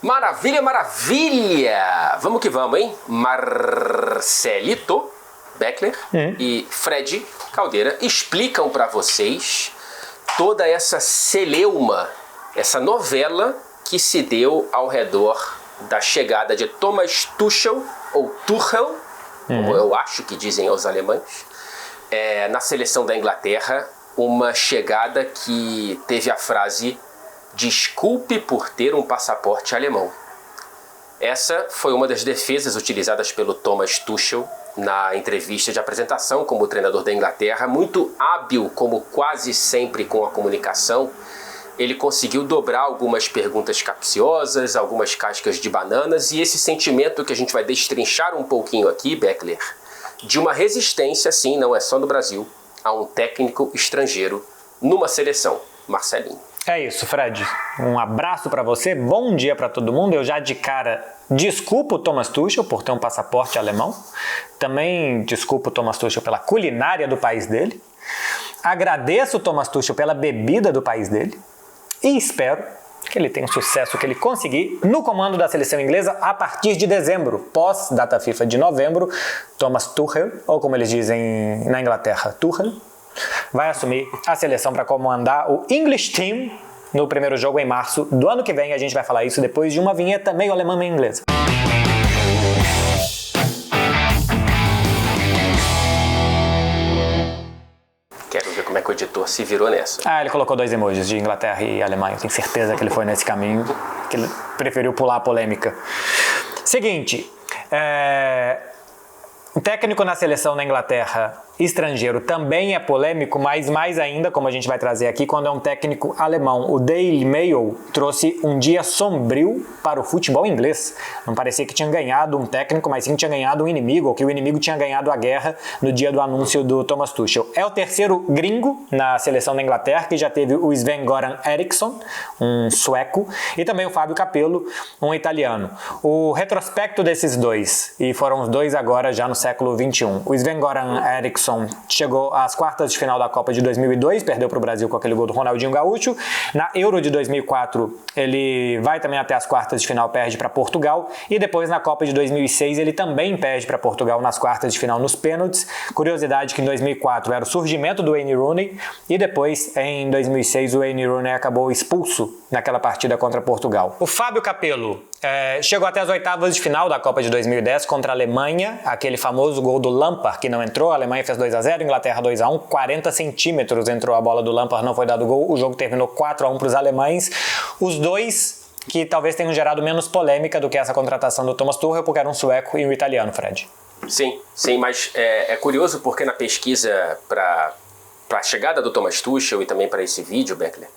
Maravilha, maravilha! Vamos que vamos, hein? Marcelito Beckler e Fred Caldeira explicam para vocês toda essa celeuma, essa novela que se deu ao redor da chegada de Thomas Tuchel, ou Tuchel, como eu acho que dizem os alemães, na seleção da Inglaterra, uma chegada que teve a frase "desculpe por ter um passaporte alemão". Essa foi uma das defesas utilizadas pelo Thomas Tuchel na entrevista de apresentação como treinador da Inglaterra. Muito hábil, como quase sempre com a comunicação, ele conseguiu dobrar algumas perguntas capciosas, algumas cascas de bananas, e esse sentimento que a gente vai destrinchar um pouquinho aqui, Beckler, de uma resistência, sim, não é só no Brasil, a um técnico estrangeiro numa seleção. Marcelinho. É isso, Fred. Um abraço para você, bom dia para todo mundo. Eu já de cara desculpo o Thomas Tuchel por ter um passaporte alemão. Também desculpo o Thomas Tuchel pela culinária do país dele. Agradeço o Thomas Tuchel pela bebida do país dele. E espero que ele tenha o sucesso que ele conseguir no comando da seleção inglesa a partir de dezembro, pós-data FIFA de novembro. Thomas Tuchel, ou como eles dizem na Inglaterra, Tuchel, vai assumir a seleção para comandar o English Team no primeiro jogo em março do ano que vem. A gente vai falar isso depois de uma vinheta meio alemã, meio inglesa. Quero ver como é que o editor se virou nessa. Ele colocou 2 emojis de Inglaterra e Alemanha. Eu tenho certeza que ele foi nesse caminho, que ele preferiu pular a polêmica. Seguinte, o técnico na seleção da Inglaterra estrangeiro também é polêmico, mas mais ainda, como a gente vai trazer aqui, quando é um técnico alemão. O Daily Mail trouxe um dia sombrio para o futebol inglês. Não parecia que tinha ganhado um técnico, mas sim tinha ganhado um inimigo, ou que o inimigo tinha ganhado a guerra no dia do anúncio do Thomas Tuchel. É o terceiro gringo na seleção da Inglaterra, que já teve o Sven-Göran Eriksson, um sueco, e também o Fábio Capello, um italiano. O retrospecto desses dois, e foram os dois agora já no século XXI. O Sven-Göran Eriksson chegou às quartas de final da Copa de 2002, perdeu para o Brasil com aquele gol do Ronaldinho Gaúcho. Na Euro de 2004, ele vai também até as quartas de final, perde para Portugal. E depois na Copa de 2006, ele também perde para Portugal nas quartas de final nos pênaltis. Curiosidade que em 2004 era o surgimento do Wayne Rooney, e depois, em 2006, o Wayne Rooney acabou expulso naquela partida contra Portugal. O Fábio Capello chegou até as oitavas de final da Copa de 2010 contra a Alemanha, aquele famoso gol do Lampard que não entrou. A Alemanha fez 2-0, Inglaterra 2-1, 40 centímetros entrou a bola do Lampard, não foi dado gol. O jogo terminou 4-1 para os alemães. Os dois que talvez tenham gerado menos polêmica do que essa contratação do Thomas Tuchel, porque era um sueco e um italiano, Fred. Sim, mas é curioso porque na pesquisa para a chegada do Thomas Tuchel e também para esse vídeo, Beckler,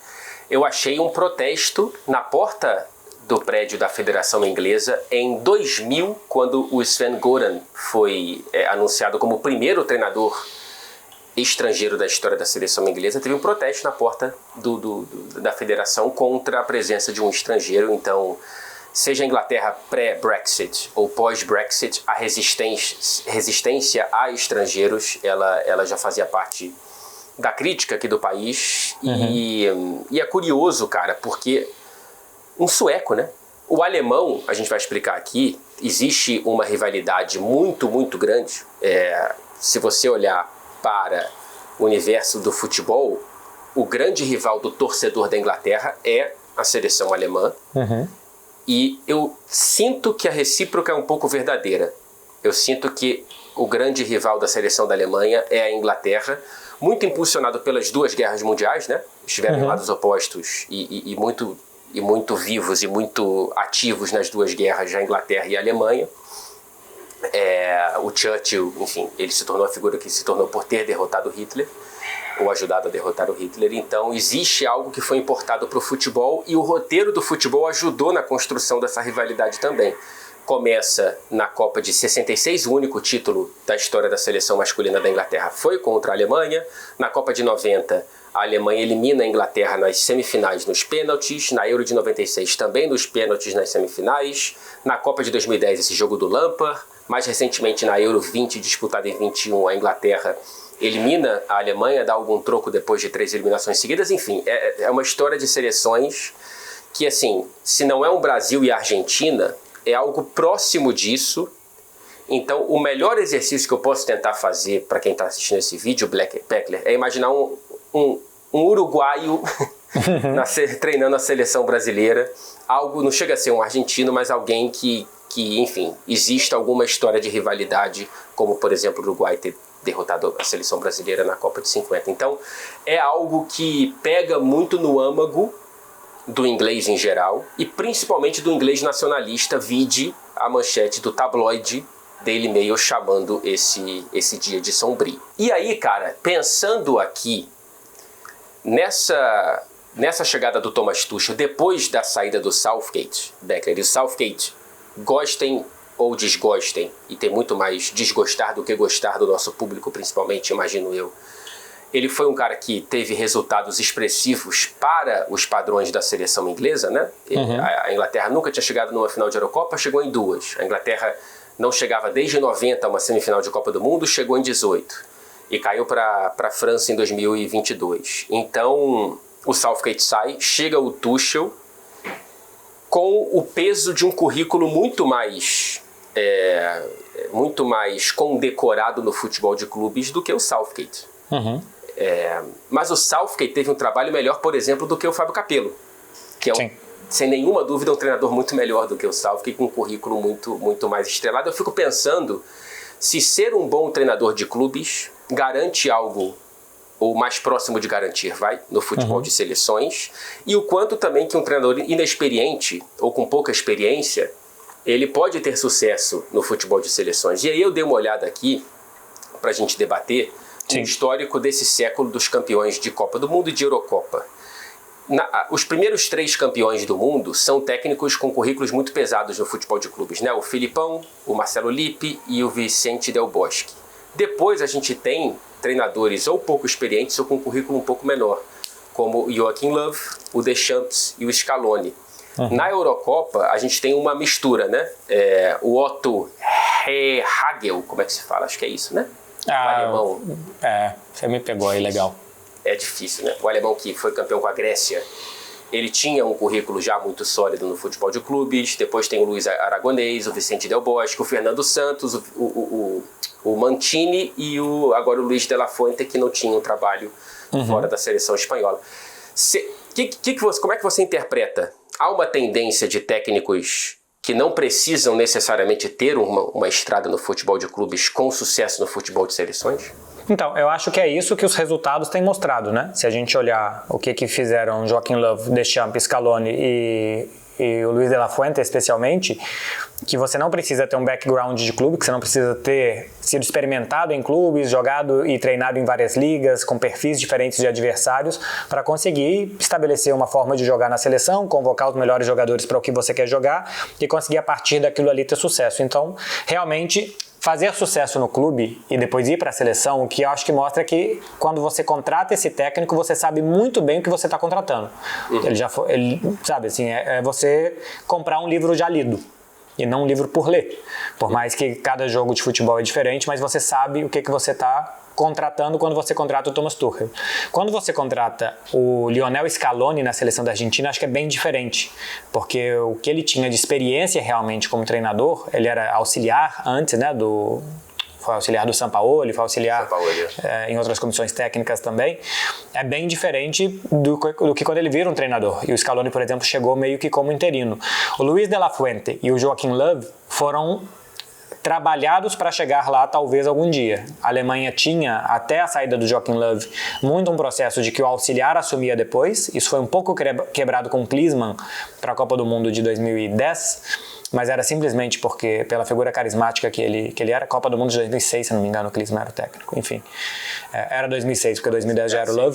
eu achei um protesto na porta do prédio da Federação Inglesa em 2000, quando o Sven-Göran foi anunciado como o primeiro treinador estrangeiro da história da seleção inglesa. Teve um protesto na porta da Federação contra a presença de um estrangeiro. Então, seja a Inglaterra pré-Brexit ou pós-Brexit, a resistência a estrangeiros, ela já fazia parte da crítica aqui do país. E é curioso, cara, porque um sueco, né? O alemão, a gente vai explicar aqui, existe uma rivalidade muito, muito grande. Se você olhar para o universo do futebol, o grande rival do torcedor da Inglaterra é a seleção alemã. E eu sinto que a recíproca é um pouco verdadeira. Eu sinto que o grande rival da seleção da Alemanha é a Inglaterra, muito impulsionado pelas 2 guerras mundiais, né? Estiveram em lados opostos e muito vivos e muito ativos nas 2 guerras, a Inglaterra e a Alemanha. O Churchill, enfim, ele se tornou a figura que se tornou por ter derrotado Hitler, ou ajudado a derrotar o Hitler. Então existe algo que foi importado para o futebol, e o roteiro do futebol ajudou na construção dessa rivalidade também. Começa na Copa de 66, o único título da história da seleção masculina da Inglaterra foi contra a Alemanha. Na Copa de 90, a Alemanha elimina a Inglaterra nas semifinais nos pênaltis. Na Euro de 96 também nos pênaltis nas semifinais. Na Copa de 2010 esse jogo do Lampard. Mais recentemente na Euro 20, disputada em 21, a Inglaterra elimina a Alemanha, dá algum troco depois de 3 eliminações seguidas. Enfim, é uma história de seleções que, assim, se não é um Brasil e Argentina, é algo próximo disso. Então, o melhor exercício que eu posso tentar fazer para quem está assistindo esse vídeo, Beckler, é imaginar um uruguaio treinando a seleção brasileira. Algo, não chega a ser um argentino, mas alguém que enfim, existe alguma história de rivalidade, como, por exemplo, o Uruguai ter derrotado a seleção brasileira na Copa de 50. Então, é algo que pega muito no âmago do inglês em geral, e principalmente do inglês nacionalista, vide a manchete do tabloide Daily Mail chamando esse dia de sombrio. E aí, cara, pensando aqui nessa chegada do Thomas Tuchel, depois da saída do Southgate, Beckler, e o Southgate, gostem ou desgostem, e tem muito mais desgostar do que gostar do nosso público, principalmente, imagino eu. Ele foi um cara que teve resultados expressivos para os padrões da seleção inglesa, né? A Inglaterra nunca tinha chegado numa final de Eurocopa, chegou em 2. A Inglaterra não chegava desde 90 a uma semifinal de Copa do Mundo, chegou em 18. E caiu para a França em 2022. Então, o Southgate sai, chega o Tuchel, com o peso de um currículo muito mais condecorado no futebol de clubes do que o Southgate. Mas o Southgate teve um trabalho melhor, por exemplo, do que o Fábio Capello, que é sem nenhuma dúvida um treinador muito melhor do que o Southgate, com um currículo muito mais estrelado. Eu fico pensando se ser um bom treinador de clubes garante algo, ou mais próximo de garantir, no futebol de seleções, e o quanto também que um treinador inexperiente ou com pouca experiência, ele pode ter sucesso no futebol de seleções. E aí eu dei uma olhada aqui para a gente debater o histórico desse século dos campeões de Copa do Mundo e de Eurocopa. Os primeiros 3 campeões do mundo são técnicos com currículos muito pesados no futebol de clubes, né? O Filipão, o Marcelo Lippi e o Vicente Del Bosque. Depois a gente tem treinadores ou pouco experientes ou com um currículo um pouco menor, como o Joachim Löw, o Deschamps e o Scaloni. Na Eurocopa, a gente tem uma mistura, né? O Otto Rehhagel, como é que se fala? Acho que é isso, né? O alemão. Você me pegou aí, legal. É difícil, né? O alemão que foi campeão com a Grécia, ele tinha um currículo já muito sólido no futebol de clubes. Depois tem o Luiz Aragonês, o Vicente Del Bosque, o Fernando Santos, o Mancini e agora o Luis de la Fuente, que não tinha um trabalho fora da seleção espanhola. Como é que você interpreta? Há uma tendência de técnicos que não precisam necessariamente ter uma estrada no futebol de clubes com sucesso no futebol de seleções? Então, eu acho que é isso que os resultados têm mostrado, né? Se a gente olhar o que fizeram Joachim Löw, Deschamps, Scaloni e o Luis de la Fuente especialmente, que você não precisa ter um background de clube, que você não precisa ter sido experimentado em clubes, jogado e treinado em várias ligas, com perfis diferentes de adversários, para conseguir estabelecer uma forma de jogar na seleção, convocar os melhores jogadores para o que você quer jogar e conseguir a partir daquilo ali ter sucesso. Então, realmente, fazer sucesso no clube e depois ir para a seleção, o que eu acho que mostra que quando você contrata esse técnico, você sabe muito bem o que você está contratando. Ele sabe assim, é você comprar um livro já lido e não um livro por ler. Por mais que cada jogo de futebol é diferente, mas você sabe o que você está contratando quando você contrata o Thomas Tuchel. Quando você contrata o Lionel Scaloni na seleção da Argentina, acho que é bem diferente, porque o que ele tinha de experiência realmente como treinador, ele era auxiliar antes, né, foi auxiliar do Sampaoli, foi auxiliar em outras comissões técnicas também, é bem diferente do que quando ele vira um treinador. E o Scaloni, por exemplo, chegou meio que como interino. O Luis de la Fuente e o Joachim Löw foram trabalhados para chegar lá talvez algum dia. A Alemanha tinha, até a saída do Joachim Löw, muito um processo de que o auxiliar assumia depois. Isso foi um pouco quebrado com o Klinsmann para a Copa do Mundo de 2010, mas era simplesmente porque, pela figura carismática que ele era. Copa do Mundo de 2006, se não me engano, o Klinsmann era o técnico. Enfim, era 2006, porque 2010 já era o Löw.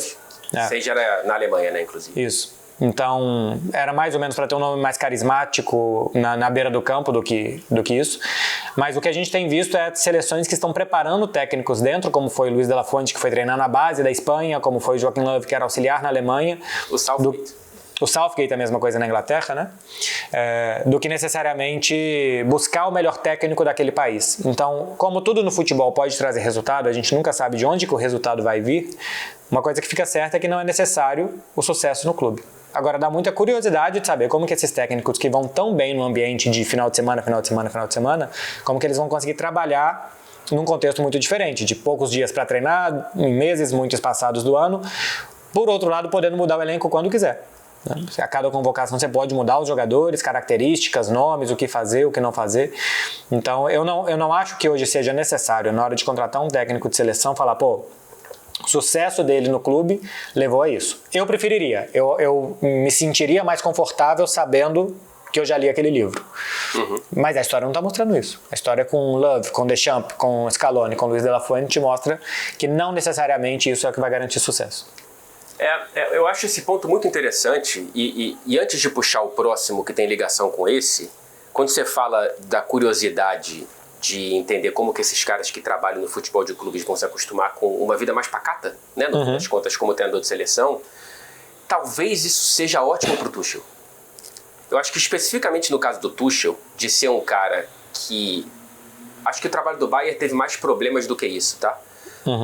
2006 já era na Alemanha, né, inclusive. Isso. Então, era mais ou menos para ter um nome mais carismático na beira do campo do que isso. Mas o que a gente tem visto é seleções que estão preparando técnicos dentro, como foi o Luis de la Fuente, que foi treinar na base da Espanha, como foi o Joachim Löw, que era auxiliar na Alemanha. O Southgate é a mesma coisa na Inglaterra, né? Do que necessariamente buscar o melhor técnico daquele país. Então, como tudo no futebol pode trazer resultado, a gente nunca sabe de onde que o resultado vai vir. Uma coisa que fica certa é que não é necessário o sucesso no clube. Agora dá muita curiosidade de saber como que esses técnicos que vão tão bem no ambiente de final de semana, como que eles vão conseguir trabalhar num contexto muito diferente, de poucos dias para treinar, em meses muito espaçados do ano, por outro lado, podendo mudar o elenco quando quiser. A cada convocação você pode mudar os jogadores, características, nomes, o que fazer, o que não fazer. Então eu não acho que hoje seja necessário, na hora de contratar um técnico de seleção, falar, pô, o sucesso dele no clube levou a isso. Eu preferiria, eu me sentiria mais confortável sabendo que eu já li aquele livro. Mas a história não está mostrando isso. A história com Love, com Deschamps, com Scaloni, com Luiz de la Fuente mostra que não necessariamente isso é o que vai garantir sucesso. Eu acho esse ponto muito interessante e antes de puxar o próximo que tem ligação com esse, quando você fala da curiosidade de entender como que esses caras que trabalham no futebol de clubes vão se acostumar com uma vida mais pacata, né, no fim das contas, como treinador de seleção, talvez isso seja ótimo pro Tuchel. Eu acho que especificamente no caso do Tuchel, de ser um cara que... Acho que o trabalho do Bayern teve mais problemas do que isso, tá?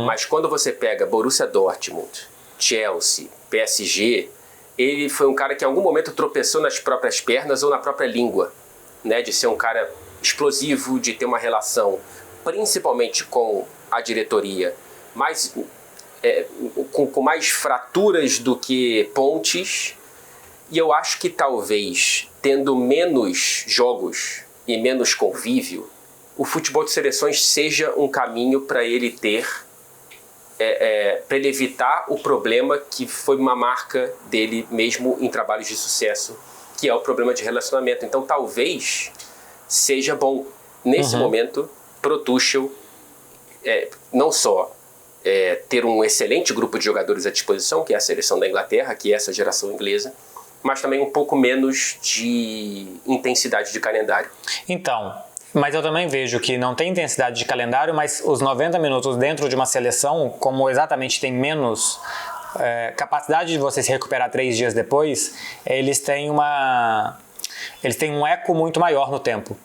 Mas quando você pega Borussia Dortmund, Chelsea, PSG, ele foi um cara que em algum momento tropeçou nas próprias pernas ou na própria língua, né? De ser um cara explosivo, de ter uma relação principalmente com a diretoria mais, com mais fraturas do que pontes. E eu acho que talvez, tendo menos jogos e menos convívio, o futebol de seleções seja um caminho para ele ter... para ele evitar o problema que foi uma marca dele mesmo em trabalhos de sucesso, que é o problema de relacionamento. Então talvez seja bom nesse momento pro Tuchel não só ter um excelente grupo de jogadores à disposição, que é a seleção da Inglaterra, que é essa geração inglesa, mas também um pouco menos de intensidade de calendário. Então... Mas eu também vejo que não tem intensidade de calendário, mas os 90 minutos dentro de uma seleção, como exatamente tem menos capacidade de você se recuperar 3 dias depois, eles têm um eco muito maior no tempo.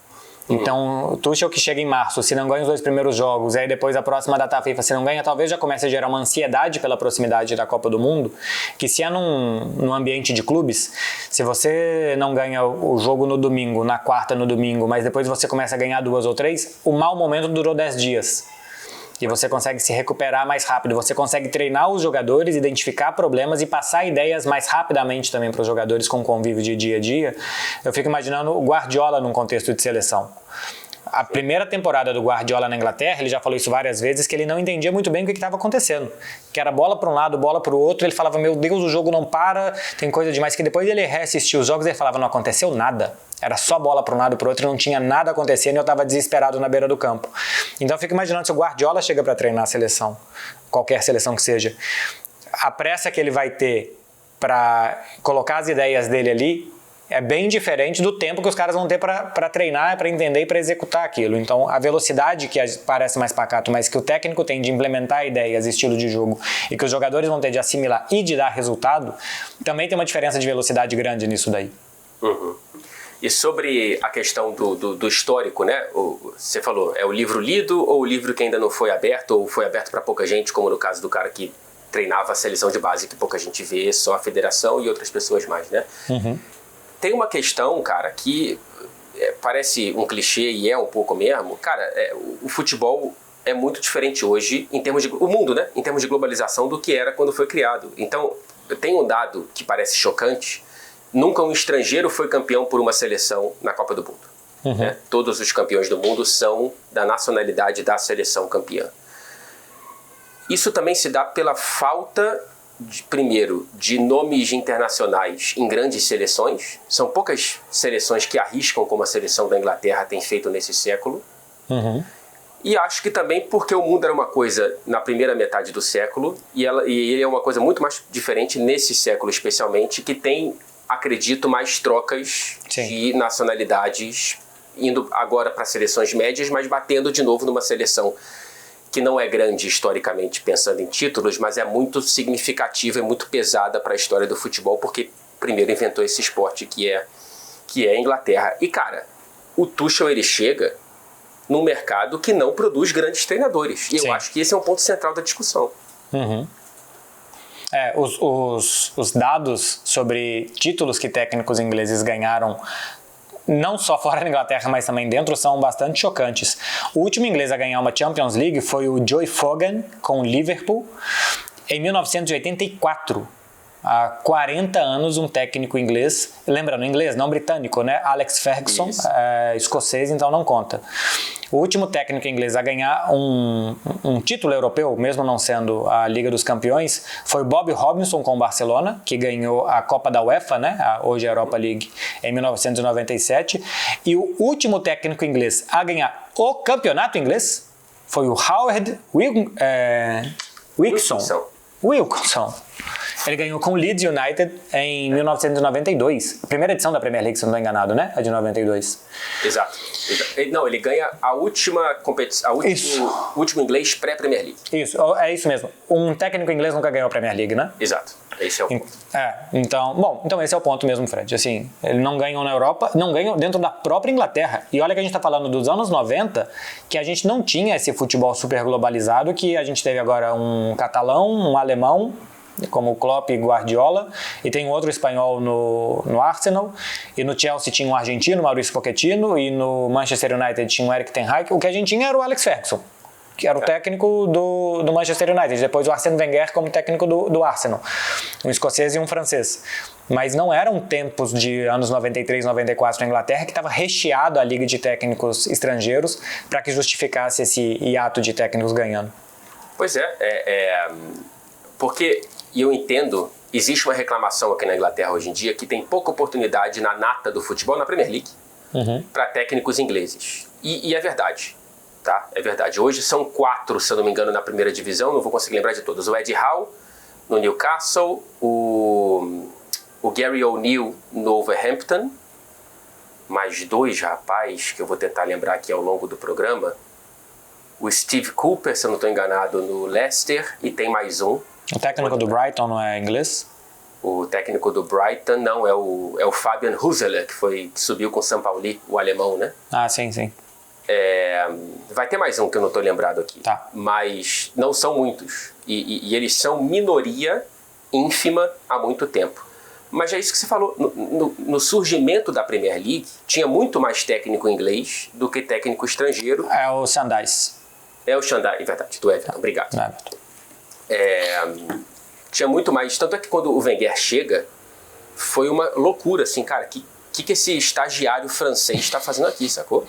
Então, o Tuchel que chega em março, se não ganha os 2 primeiros jogos, aí depois a próxima data FIFA, se não ganha, talvez já comece a gerar uma ansiedade pela proximidade da Copa do Mundo, que se é num ambiente de clubes, se você não ganha o jogo no domingo, na quarta no domingo, mas depois você começa a ganhar 2 ou 3, o mau momento durou 10 dias. E você consegue se recuperar mais rápido, você consegue treinar os jogadores, identificar problemas e passar ideias mais rapidamente também para os jogadores com convívio de dia a dia. Eu fico imaginando o Guardiola num contexto de seleção. A primeira temporada do Guardiola na Inglaterra, ele já falou isso várias vezes, que ele não entendia muito bem o que estava acontecendo. Que era bola para um lado, bola para o outro, ele falava, meu Deus, o jogo não para, tem coisa demais. Que depois ele reassistiu os jogos e ele falava, não aconteceu nada. Era só bola para um lado e para o outro, não tinha nada acontecendo e eu estava desesperado na beira do campo. Então eu fico imaginando se o Guardiola chega para treinar a seleção, qualquer seleção que seja, a pressa que ele vai ter para colocar as ideias dele ali é bem diferente do tempo que os caras vão ter para treinar, para entender e para executar aquilo. Então, a velocidade que parece mais pacato, mas que o técnico tem de implementar ideias, estilo de jogo, e que os jogadores vão ter de assimilar e de dar resultado, também tem uma diferença de velocidade grande nisso daí. E sobre a questão do histórico, né? Você falou, é o livro lido ou o livro que ainda não foi aberto, ou foi aberto para pouca gente, como no caso do cara que treinava a seleção de base, que pouca gente vê, só a federação e outras pessoas mais, né? Tem uma questão, cara, que parece um clichê e é um pouco mesmo. Cara, o futebol é muito diferente hoje, o mundo, né? Em termos de globalização, do que era quando foi criado. Então, tem um dado que parece chocante. Nunca um estrangeiro foi campeão por uma seleção na Copa do Mundo. Né? Todos os campeões do mundo são da nacionalidade da seleção campeã. Isso também se dá pela falta... primeiro, de nomes internacionais em grandes seleções. São poucas seleções que arriscam como a seleção da Inglaterra tem feito nesse século. E acho que também porque o mundo era uma coisa na primeira metade do século e ele é uma coisa muito mais diferente nesse século especialmente, que tem, acredito, mais trocas de nacionalidades indo agora para seleções médias, mas batendo de novo numa seleção que não é grande historicamente pensando em títulos, mas é muito significativa e muito pesada para a história do futebol, porque primeiro inventou esse esporte que é a Inglaterra. E, cara, o Tuchel, ele chega num mercado que não produz grandes treinadores. E eu acho que esse é um ponto central da discussão. Os dados sobre títulos que técnicos ingleses ganharam, não só fora da Inglaterra, mas também dentro, são bastante chocantes. O último inglês a ganhar uma Champions League foi o Joe Fogan com o Liverpool em 1984. Há 40 anos, um técnico inglês, lembrando, inglês, não britânico, né? Alex Ferguson, escocês, então não conta. O último técnico inglês a ganhar um título europeu, mesmo não sendo a Liga dos Campeões, foi Bob Robinson com o Barcelona, que ganhou a Copa da UEFA, né? Hoje a Europa League, em 1997. E o último técnico inglês a ganhar o campeonato inglês foi o Howard Wilkinson. Ele ganhou com o Leeds United em 1992. A primeira edição da Premier League, se não estou enganado, né? A de 92. Exato. Não, ele ganha a última competição, o último inglês pré-Premier League. Isso, é isso mesmo. Um técnico inglês nunca ganhou a Premier League, né? Exato. Esse é o ponto. Então esse é o ponto mesmo, Fred. Assim, ele não ganhou na Europa, não ganhou dentro da própria Inglaterra. E olha que a gente está falando dos anos 90, que a gente não tinha esse futebol super globalizado, que a gente teve agora um catalão, um alemão, como o Klopp e Guardiola, e tem outro espanhol no Arsenal, e no Chelsea tinha um argentino, Maurício Pochettino, e no Manchester United tinha o Eric Ten Hag. O que a gente tinha era o Alex Ferguson, que era o técnico do Manchester United, depois o Arsène Wenger como técnico do Arsenal, um escocês e um francês. Mas não eram tempos de anos 93, 94 na Inglaterra, que estava recheado a liga de técnicos estrangeiros para que justificasse esse hiato de técnicos ganhando. Pois porque, e eu entendo, existe uma reclamação aqui na Inglaterra hoje em dia que tem pouca oportunidade na nata do futebol, na Premier League, para técnicos ingleses. E é verdade. Tá? É verdade. Hoje são 4, se eu não me engano, na primeira divisão, não vou conseguir lembrar de todos. O Eddie Howe, no Newcastle, o Gary O'Neill, no Wolverhampton, mais 2 rapazes que eu vou tentar lembrar aqui ao longo do programa, o Steve Cooper, se eu não estou enganado, no Leicester, e tem mais um. O técnico do Brighton não é inglês? O técnico do Brighton não, é o Fabian Hüseler, que subiu com o São Paulo, o alemão, né? Ah, sim. Vai ter mais um que eu não estou lembrado aqui. Tá. Mas não são muitos. E eles são minoria ínfima há muito tempo. Mas é isso que você falou. No surgimento da Premier League, tinha muito mais técnico inglês do que técnico estrangeiro. É o Sandais. É o Shandai, em verdade, do Everton. Obrigado. Tinha muito mais. Tanto é que quando o Wenger chega, foi uma loucura, assim, cara, que esse estagiário francês está fazendo aqui, sacou?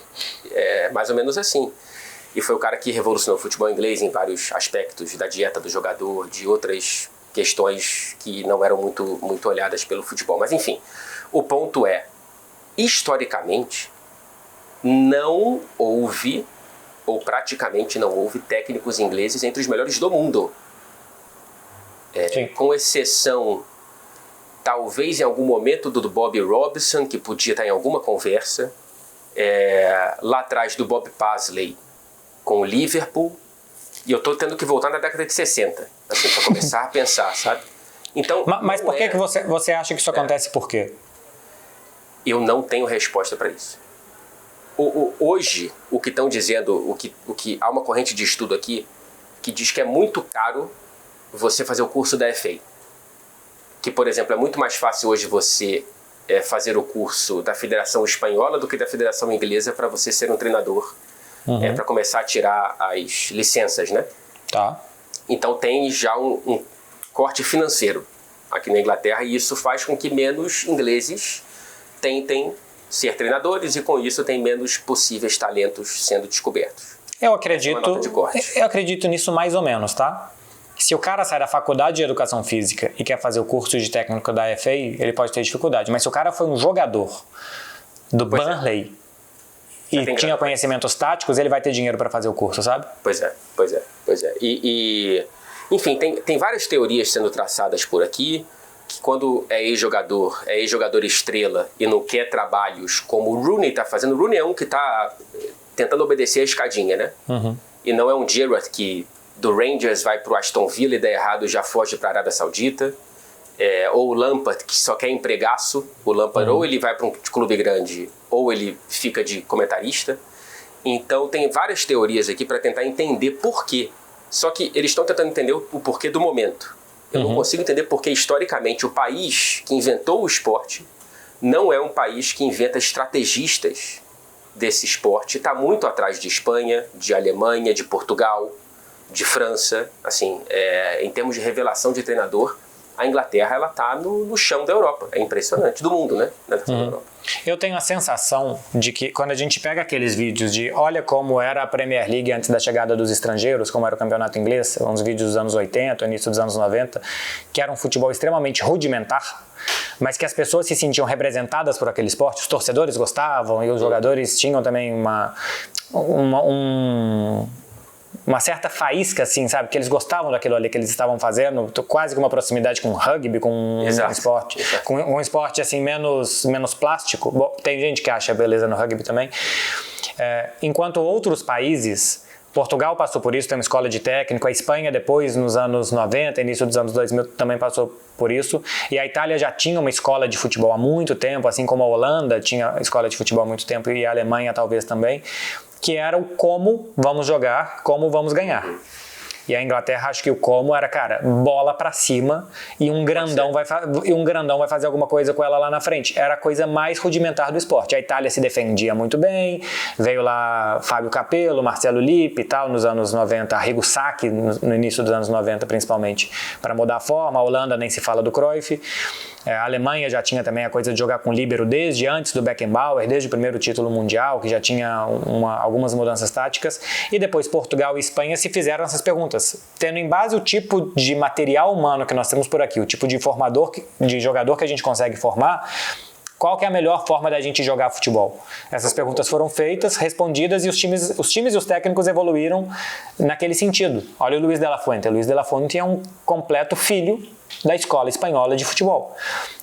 É mais ou menos assim. E foi o cara que revolucionou o futebol inglês em vários aspectos, da dieta do jogador, de outras questões que não eram muito olhadas pelo futebol. Mas enfim, o ponto é, historicamente, não houve, ou praticamente não houve, técnicos ingleses entre os melhores do mundo. Com exceção, talvez em algum momento, do Bob Robson, que podia estar em alguma conversa, lá atrás do Bob Paisley com o Liverpool, e eu estou tendo que voltar na década de 60, assim, para começar a pensar, sabe? Então, mas por que você acha que isso acontece? Por quê? Eu não tenho resposta para isso. Hoje, o que estão dizendo, o que há uma corrente de estudo aqui que diz que é muito caro você fazer o curso da FA. Que, por exemplo, é muito mais fácil hoje você fazer o curso da Federação Espanhola do que da Federação Inglesa para você ser um treinador, para começar a tirar as licenças, né? Tá. Então tem já um corte financeiro aqui na Inglaterra, e isso faz com que menos ingleses tentem ser treinadores, e com isso tem menos possíveis talentos sendo descobertos. Eu acredito nisso mais ou menos, tá? Se o cara sai da faculdade de educação física e quer fazer o curso de técnico da FA, ele pode ter dificuldade. Mas se o cara foi um jogador do Burnley e tinha conhecimentos táticos, ele vai ter dinheiro para fazer o curso, sabe? Pois é. Enfim, tem várias teorias sendo traçadas por aqui, que quando é ex-jogador estrela e não quer trabalhos como o Rooney está fazendo. O Rooney é um que está tentando obedecer a escadinha, né? E não é um Gerrard que do Rangers vai pro Aston Villa e dá errado e já foge para a Arábia Saudita, ou o Lampard, que só quer empregaço. O Lampard ou ele vai para um clube grande ou ele fica de comentarista. Então tem várias teorias aqui para tentar entender por quê. Só que eles estão tentando entender o porquê do momento. Eu não consigo entender porque, historicamente, o país que inventou o esporte não é um país que inventa estrategistas desse esporte. Está muito atrás de Espanha, de Alemanha, de Portugal, de França. Assim, em termos de revelação de treinador, a Inglaterra ela está no chão da Europa. É impressionante. Do mundo, né? Da Europa. Eu tenho a sensação de que quando a gente pega aqueles vídeos de olha como era a Premier League antes da chegada dos estrangeiros, como era o campeonato inglês, uns vídeos dos anos 80, início dos anos 90, que era um futebol extremamente rudimentar, mas que as pessoas se sentiam representadas por aquele esporte, os torcedores gostavam e os jogadores tinham também uma certa faísca, assim, sabe? Que eles gostavam daquilo ali que eles estavam fazendo, quase que uma proximidade com o rugby, com um esporte. Com um esporte, assim, menos plástico. Bom, tem gente que acha beleza no rugby também. Enquanto outros países, Portugal passou por isso, tem uma escola de técnico, a Espanha depois, nos anos 90, início dos anos 2000, também passou por isso, e a Itália já tinha uma escola de futebol há muito tempo, assim como a Holanda tinha escola de futebol há muito tempo, e a Alemanha talvez também, que era o como vamos jogar, como vamos ganhar. E a Inglaterra, acho que o como era, cara, bola pra cima e um grandão vai fazer alguma coisa com ela lá na frente. Era a coisa mais rudimentar do esporte. A Itália se defendia muito bem, veio lá Fábio Capello, Marcelo Lippi e tal, nos anos 90, Arrigo Sacchi, no início dos anos 90 principalmente, para mudar a forma. A Holanda nem se fala do Cruyff. A Alemanha já tinha também a coisa de jogar com líbero desde antes do Beckenbauer, desde o primeiro título mundial, que já tinha algumas mudanças táticas. E depois Portugal e Espanha se fizeram essas perguntas, tendo em base o tipo de material humano que nós temos por aqui, o tipo de de jogador que a gente consegue formar, qual que é a melhor forma da gente jogar futebol? Essas perguntas foram feitas, respondidas e os times e os técnicos evoluíram naquele sentido. Olha o Luis de la Fuente. O Luis de la Fuente é um completo filho da escola espanhola de futebol.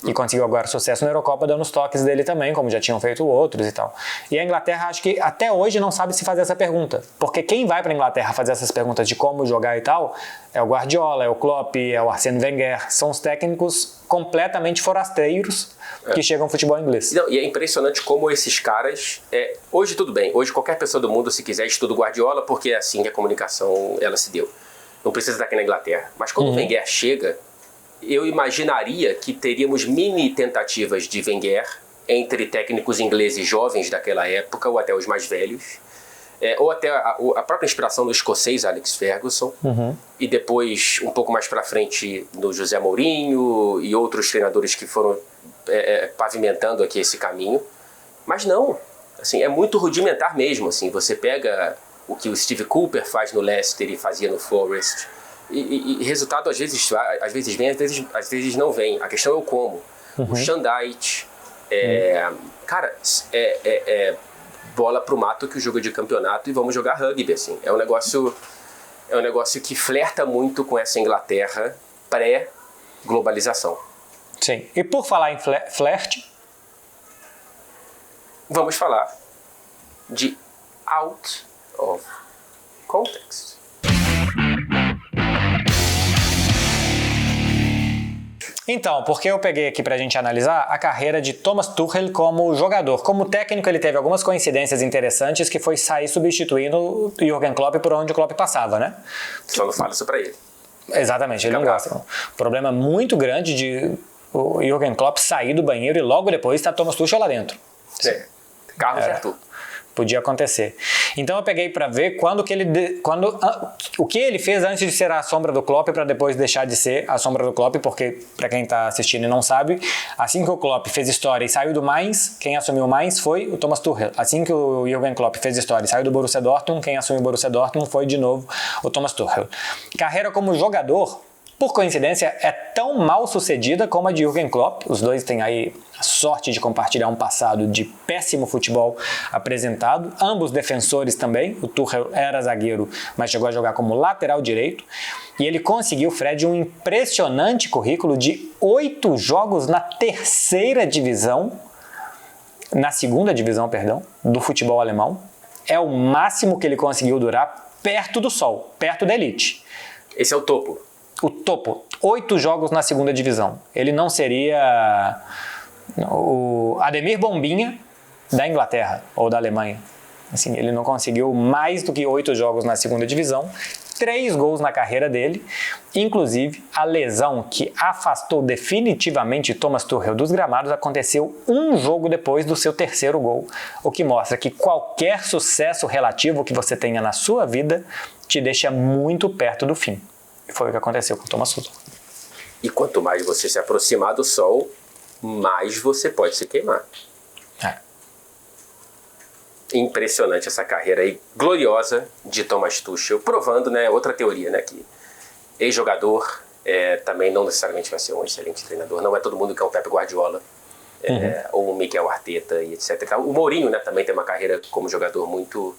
E conseguiu agora sucesso na Eurocopa dando os toques dele também, como já tinham feito outros e tal. E a Inglaterra, acho que até hoje não sabe se fazer essa pergunta. Porque quem vai para a Inglaterra fazer essas perguntas de como jogar e tal, é o Guardiola, é o Klopp, é o Arsène Wenger. São os técnicos completamente forasteiros que chegam ao futebol inglês. Não, e é impressionante como esses caras... hoje tudo bem. Hoje qualquer pessoa do mundo, se quiser, estuda o Guardiola, porque é assim que a comunicação ela se deu. Não precisa estar aqui na Inglaterra. Mas quando o Wenger chega... Eu imaginaria que teríamos mini tentativas de Wenger entre técnicos ingleses jovens daquela época, ou até os mais velhos, ou até a própria inspiração do escocês Alex Ferguson, e depois, um pouco mais para frente, no José Mourinho e outros treinadores que foram pavimentando aqui esse caminho. Mas não, assim, é muito rudimentar mesmo. Assim, você pega o que o Steve Cooper faz no Leicester e fazia no Forest, e resultado às vezes vem, às vezes não vem. A questão é o como. O Shandite, cara, bola pro mato que o jogo é de campeonato e vamos jogar rugby, assim. É um negócio que flerta muito com essa Inglaterra pré-globalização. Sim. E por falar em flerte, vamos falar de out of context. Então, porque eu peguei aqui pra gente analisar a carreira de Thomas Tuchel como jogador. Como técnico, ele teve algumas coincidências interessantes, que foi sair substituindo o Jürgen Klopp por onde o Klopp passava, né? Só não fala isso pra ele. Exatamente, ele não gosta. Um problema muito grande de o Jürgen Klopp sair do banheiro e logo depois tá Thomas Tuchel lá dentro. Carlos Arthur. Podia acontecer. Então eu peguei para ver o que ele fez antes de ser a sombra do Klopp para depois deixar de ser a sombra do Klopp, porque para quem está assistindo e não sabe, assim que o Klopp fez história e saiu do Mainz, quem assumiu o Mainz foi o Thomas Tuchel. Assim que o Jürgen Klopp fez história e saiu do Borussia Dortmund, quem assumiu o Borussia Dortmund foi de novo o Thomas Tuchel. Carreira como jogador, por coincidência, é tão mal sucedida como a de Jürgen Klopp. Os dois têm aí a sorte de compartilhar um passado de péssimo futebol apresentado. Ambos defensores também. O Tuchel era zagueiro, mas chegou a jogar como lateral direito. E ele conseguiu, Fred, um impressionante currículo de 8 jogos na segunda divisão, do futebol alemão. É o máximo que ele conseguiu durar perto do sol, perto da elite. Esse é o topo. O topo. 8 jogos na segunda divisão. Ele não seria o Ademir Bombinha da Inglaterra ou da Alemanha. Assim, ele não conseguiu mais do que 8 jogos na segunda divisão. 3 gols na carreira dele, inclusive a lesão que afastou definitivamente Thomas Tuchel dos gramados aconteceu um jogo depois do seu 3º gol, o que mostra que qualquer sucesso relativo que você tenha na sua vida te deixa muito perto do fim. E foi o que aconteceu com o Thomas Tuchel. E quanto mais você se aproximar do sol, mais você pode se queimar. Impressionante essa carreira aí, gloriosa de Thomas Tuchel, provando, né, outra teoria, né, que ex-jogador também não necessariamente vai ser um excelente treinador, não é todo mundo que é um Pep Guardiola, ou um Mikel Arteta e etc. O Mourinho, né, também tem uma carreira como jogador muito,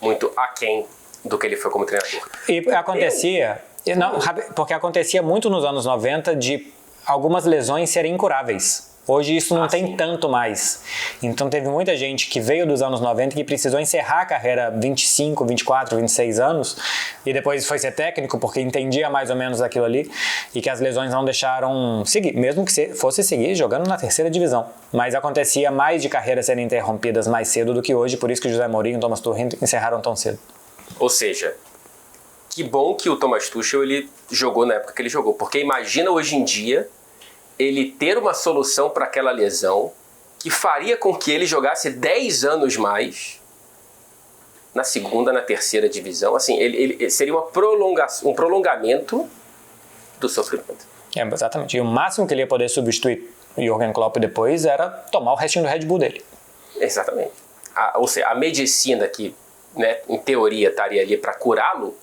muito aquém do que ele foi como treinador. E acontecia, porque acontecia muito nos anos 90 de algumas lesões serem incuráveis. Hoje isso não tem tanto mais. Então teve muita gente que veio dos anos 90 que precisou encerrar a carreira 25, 24, 26 anos e depois foi ser técnico porque entendia mais ou menos aquilo ali e que as lesões não deixaram seguir, mesmo que fosse seguir jogando na 3ª divisão. Mas acontecia mais de carreiras serem interrompidas mais cedo do que hoje, por isso que José Mourinho e Thomas Tuchel encerraram tão cedo. Ou seja, que bom que o Thomas Tuchel ele jogou na época que ele jogou, porque imagina hoje em dia ele ter uma solução para aquela lesão que faria com que ele jogasse 10 anos mais na 2ª, na 3ª divisão. Assim, ele seria um prolongamento do sofrimento. Exatamente. E o máximo que ele ia poder substituir o Jürgen Klopp depois era tomar o restinho do Red Bull dele. Exatamente. Ou seja, a medicina que, né, em teoria estaria ali para curá-lo,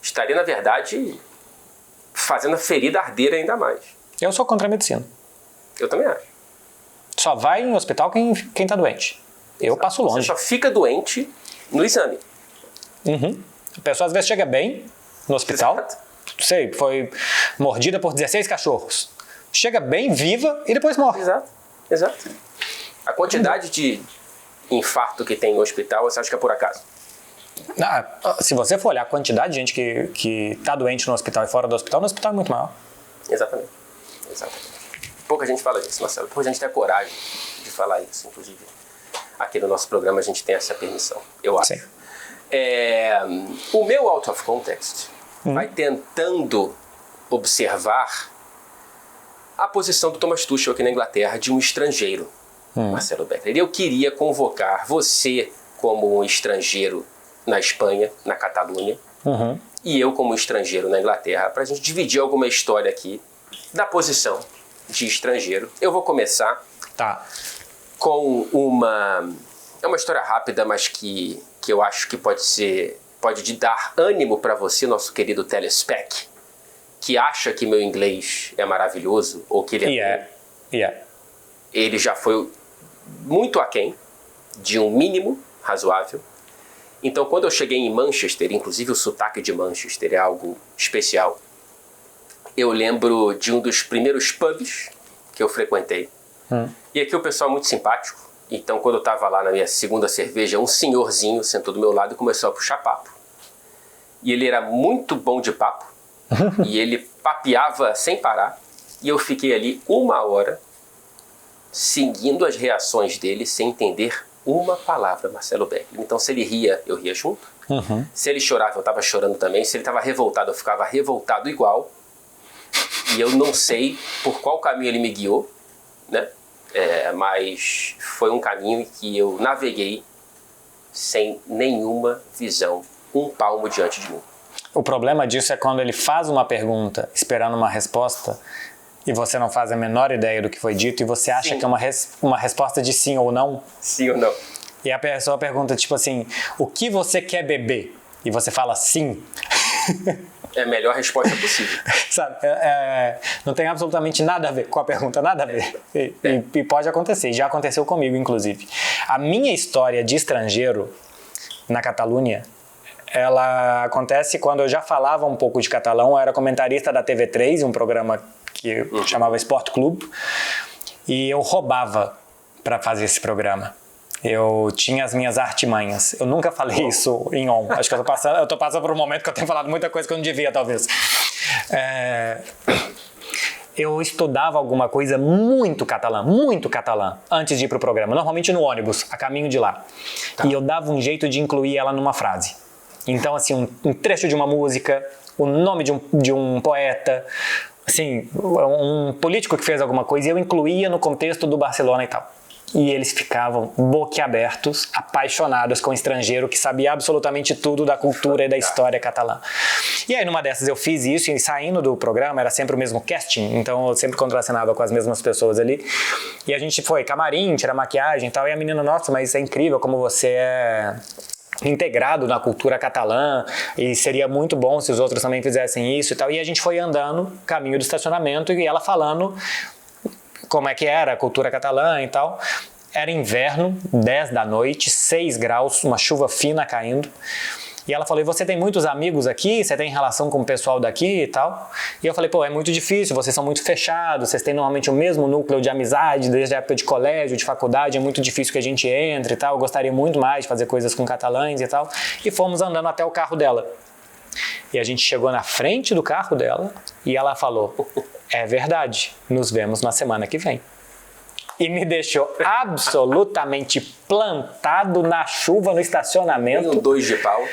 estaria, na verdade, fazendo a ferida arder ainda mais. Eu sou contra a medicina. Eu também acho. Só vai em hospital quem tá doente. Eu passo longe. Você só fica doente no exame. A pessoa às vezes chega bem no hospital. Exato. Sei, foi mordida por 16 cachorros. Chega bem, viva e depois morre. Exato. A quantidade de infarto que tem no hospital, você acha que é por acaso? Se você for olhar a quantidade de gente que tá doente no hospital e fora do hospital, no hospital é muito maior. Exatamente. Pouca gente fala disso, Marcelo. Pouca gente tem a coragem de falar isso. Inclusive, aqui no nosso programa a gente tem essa permissão, eu acho. Sim. O meu Out of Context vai tentando observar a posição do Thomas Tuchel aqui na Inglaterra de um estrangeiro, Marcelo Beckler. Eu queria convocar você como um estrangeiro na Espanha, na Catalunha, e eu como estrangeiro na Inglaterra, para a gente dividir alguma história aqui da posição de estrangeiro. Eu vou começar com uma história rápida, mas que eu acho que pode dar ânimo para você, nosso querido telespec, que acha que meu inglês é maravilhoso, ou que ele ele já foi muito aquém de um mínimo razoável. Então, quando eu cheguei em Manchester, inclusive o sotaque de Manchester é algo especial, eu lembro de um dos primeiros pubs que eu frequentei. E aqui o pessoal é muito simpático. Então, quando eu estava lá na minha 2ª cerveja, um senhorzinho sentou do meu lado e começou a puxar papo. E ele era muito bom de papo. E ele papeava sem parar. E eu fiquei ali 1 hora seguindo as reações dele sem entender uma palavra, Marcelo Beckler. Então, se ele ria, eu ria junto. Se ele chorava, eu estava chorando também. Se ele estava revoltado, eu ficava revoltado igual. E eu não sei por qual caminho ele me guiou, né? Mas foi um caminho que eu naveguei sem nenhuma visão, 1 palmo diante de mim. O problema disso é quando ele faz uma pergunta esperando uma resposta e você não faz a menor ideia do que foi dito e você acha que é uma resposta de sim ou não. Sim ou não. E a pessoa pergunta tipo assim, o que você quer beber? E você fala sim. É a melhor resposta possível. Sabe, não tem absolutamente nada a ver com a pergunta, nada a ver. E pode acontecer, já aconteceu comigo, inclusive. A minha história de estrangeiro na Catalunha, ela acontece quando eu já falava um pouco de catalão, eu era comentarista da TV3, um programa que chamava Sport Club, e eu roubava para fazer esse programa. Eu tinha as minhas artimanhas. Eu nunca falei isso em on. Acho que eu tô passando por um momento que eu tenho falado muita coisa que eu não devia, talvez. Eu estudava alguma coisa muito catalã, antes de ir pro programa. Normalmente no ônibus, a caminho de lá. E eu dava um jeito de incluir ela numa frase. Então, assim, um trecho de uma música, o nome de um poeta, assim, um político que fez alguma coisa, e eu incluía no contexto do Barcelona e tal. E eles ficavam boquiabertos, apaixonados com o estrangeiro que sabia absolutamente tudo da cultura e da história catalã. E aí, numa dessas, eu fiz isso, e saindo do programa, era sempre o mesmo casting, então eu sempre contracenava com as mesmas pessoas ali. E a gente foi camarim, tirar maquiagem e tal, e a menina, nossa, mas é incrível como você é integrado na cultura catalã, e seria muito bom se os outros também fizessem isso e tal. E a gente foi andando, caminho do estacionamento, e ela falando como é que era a cultura catalã e tal. Era inverno, 10 da noite, 6 graus, uma chuva fina caindo. E ela falou, e você tem muitos amigos aqui? Você tem relação com o pessoal daqui e tal? E eu falei, pô, é muito difícil, vocês são muito fechados, vocês têm normalmente o mesmo núcleo de amizade desde a época de colégio, de faculdade, é muito difícil que a gente entre e tal. Eu gostaria muito mais de fazer coisas com catalães e tal. E fomos andando até o carro dela. E a gente chegou na frente do carro dela e ela falou, é verdade, nos vemos na semana que vem. E me deixou absolutamente plantado na chuva no estacionamento. Um 2 de pau.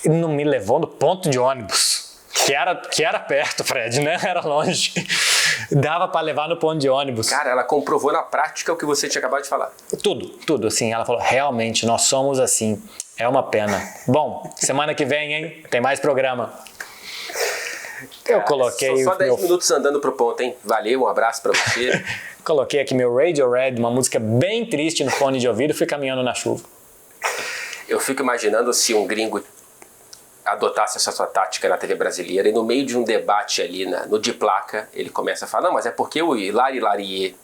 Não me levou no ponto de ônibus, que era perto, Fred, né? Era longe. Dava para levar no ponto de ônibus. Cara, ela comprovou na prática o que você tinha acabado de falar. Tudo, assim. Ela falou, realmente, nós somos assim. É uma pena. Bom, semana que vem, hein? Tem mais programa. Eu coloquei... Só 10 minutos andando pro ponto, hein? Valeu, um abraço pra você. Coloquei aqui meu Radiohead, uma música bem triste no fone de ouvido, e fui caminhando na chuva. Eu fico imaginando se um gringo adotasse essa sua tática na TV brasileira e no meio de um debate ali no de placa, ele começa a falar, não, mas é porque o Hilari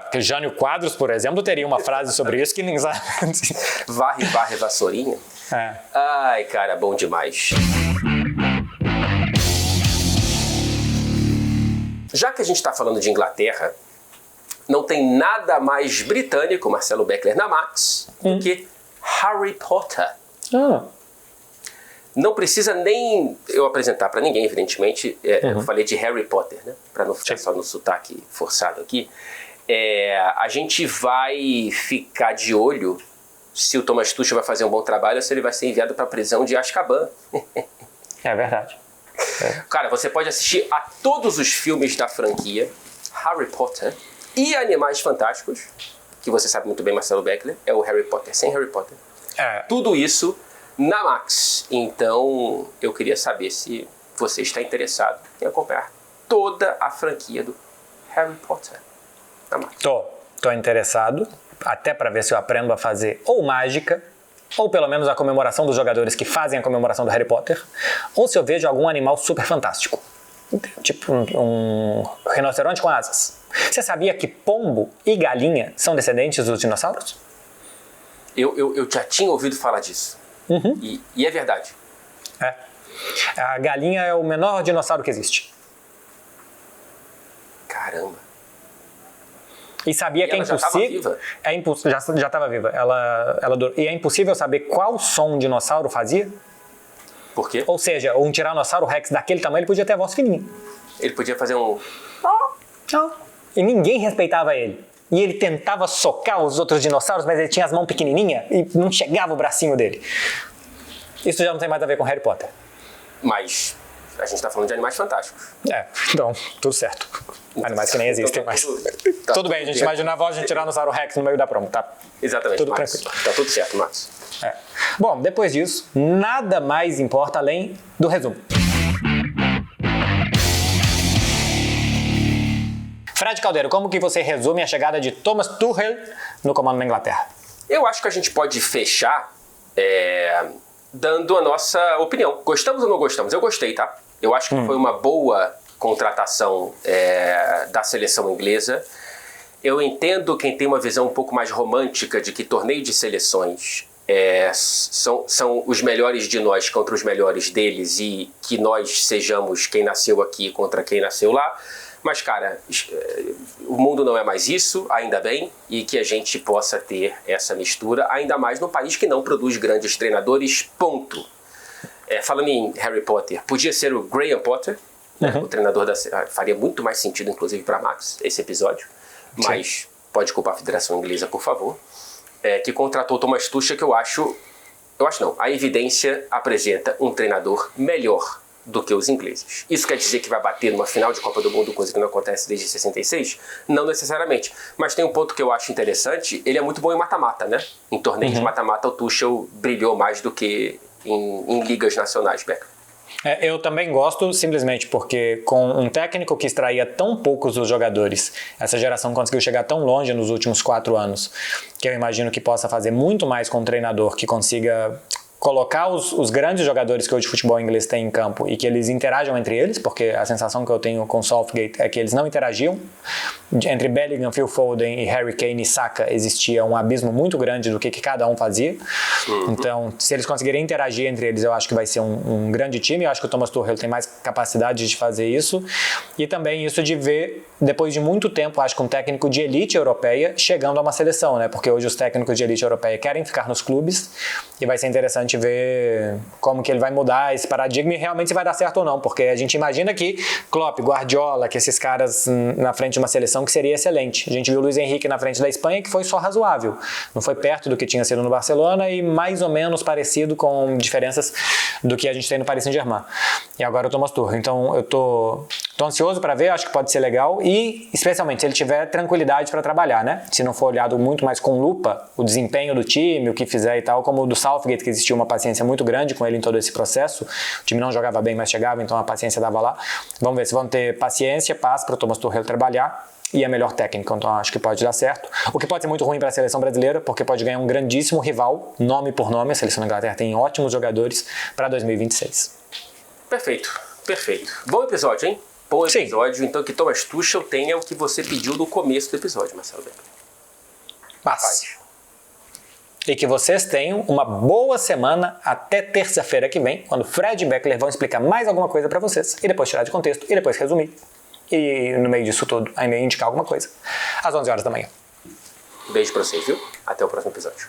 porque Jânio Quadros, por exemplo, teria uma frase sobre isso que ninguém sabe. Varre, vassourinha. Ai, cara, bom demais. Já que a gente está falando de Inglaterra, não tem nada mais britânico, Marcelo Beckler, na Max, do que Harry Potter. Não precisa nem eu apresentar para ninguém, evidentemente. Eu falei de Harry Potter, né? Para não ficar só no sotaque forçado aqui. A gente vai ficar de olho se o Thomas Tuchel vai fazer um bom trabalho ou se ele vai ser enviado para a prisão de Azkaban. É verdade. Cara, você pode assistir a todos os filmes da franquia Harry Potter e Animais Fantásticos, que você sabe muito bem, Marcelo Beckler, é o Harry Potter sem Harry Potter. Tudo isso na Max. Então, eu queria saber se você está interessado em acompanhar toda a franquia do Harry Potter na Max. Tô interessado, até para ver se eu aprendo a fazer ou mágica, ou pelo menos a comemoração dos jogadores que fazem a comemoração do Harry Potter, ou se eu vejo algum animal super fantástico, tipo um rinoceronte com asas. Você sabia que pombo e galinha são descendentes dos dinossauros? Eu já tinha ouvido falar disso. E é verdade. A galinha é o menor dinossauro que existe. Caramba. E sabia que é impossível... Já estava viva. E é impossível saber qual som um dinossauro fazia? Por quê? Ou seja, um tiranossauro rex daquele tamanho, ele podia ter a voz fininha. Ele podia fazer um... E ninguém respeitava ele. E ele tentava socar os outros dinossauros, mas ele tinha as mãos pequenininhas e não chegava o bracinho dele. Isso já não tem mais a ver com Harry Potter. Mas a gente está falando de Animais Fantásticos. Então, tudo certo. Animais que nem existem mais. Tudo bem, a gente imagina a voz de um tiranossauro rex no meio da promo, tá? Exatamente, tudo Marcos. tranquilo. Tá tudo certo, Marcos. Bom, depois disso, nada mais importa além do resumo. Fred Caldeiro, como que você resume a chegada de Thomas Tuchel no comando da Inglaterra? Eu acho que a gente pode fechar dando a nossa opinião. Gostamos ou não gostamos? Eu gostei, tá? Eu acho que foi uma boa contratação da seleção inglesa. Eu entendo quem tem uma visão um pouco mais romântica de que torneio de seleções são os melhores de nós contra os melhores deles e que nós sejamos quem nasceu aqui contra quem nasceu lá. Mas, cara, o mundo não é mais isso, ainda bem, e que a gente possa ter essa mistura, ainda mais num país que não produz grandes treinadores, ponto. Falando em Harry Potter, podia ser o Graham Potter, né? O treinador faria muito mais sentido, inclusive, para Max, esse episódio, mas pode culpar a Federação Inglesa, por favor. que contratou o Thomas Tuchel, que eu acho não, a evidência apresenta um treinador melhor do que os ingleses. Isso quer dizer que vai bater numa final de Copa do Mundo, coisa que não acontece desde 66? Não necessariamente. Mas tem um ponto que eu acho interessante, ele é muito bom em mata-mata, né? Em torneios de mata-mata, o Tuchel brilhou mais do que em ligas nacionais, Becker. Eu também gosto, simplesmente porque com um técnico que extraía tão poucos dos jogadores, essa geração conseguiu chegar tão longe nos últimos 4 anos, que eu imagino que possa fazer muito mais com um treinador que consiga colocar os grandes jogadores que hoje o futebol inglês tem em campo e que eles interajam entre eles, porque a sensação que eu tenho com Southgate é que eles não interagiam. Entre Bellingham, Phil Foden e Harry Kane e Saka existia um abismo muito grande do que cada um fazia. Então, se eles conseguirem interagir entre eles, eu acho que vai ser um grande time. Eu acho que o Thomas Tuchel tem mais capacidade de fazer isso. E também isso de ver, depois de muito tempo, acho que um técnico de elite europeia chegando a uma seleção, né? Porque hoje os técnicos de elite europeia querem ficar nos clubes e vai ser interessante ver como que ele vai mudar esse paradigma e realmente se vai dar certo ou não, porque a gente imagina que Klopp, Guardiola, que esses caras na frente de uma seleção que seria excelente. A gente viu o Luiz Henrique na frente da Espanha, que foi só razoável. Não foi perto do que tinha sido no Barcelona e mais ou menos parecido, com diferenças do que a gente tem no Paris Saint-Germain. E agora o Thomas Tuchel. Então eu tô ansioso para ver, acho que pode ser legal e especialmente se ele tiver tranquilidade para trabalhar, né? Se não for olhado muito mais com lupa o desempenho do time, o que fizer e tal, como o do Southgate, que existia uma paciência muito grande com ele em todo esse processo. O time não jogava bem, mas chegava, então a paciência dava lá. Vamos ver se vão ter paciência, paz para o Thomas Tuchel trabalhar e a melhor técnica, então acho que pode dar certo. O que pode ser muito ruim para a seleção brasileira, porque pode ganhar um grandíssimo rival, nome por nome. A seleção da Inglaterra tem ótimos jogadores para 2026. Perfeito. Bom episódio, hein? Bom episódio. Sim. Então que Thomas Tuchel tenha o que você pediu no começo do episódio, Marcelo Becker. Paz. E que vocês tenham uma boa semana até terça-feira que vem, quando Fred e Beckler vão explicar mais alguma coisa para vocês, e depois tirar de contexto, e depois resumir. E no meio disso tudo, ainda indicar alguma coisa. Às 11 horas da manhã. Beijo pra vocês, viu? Até o próximo episódio.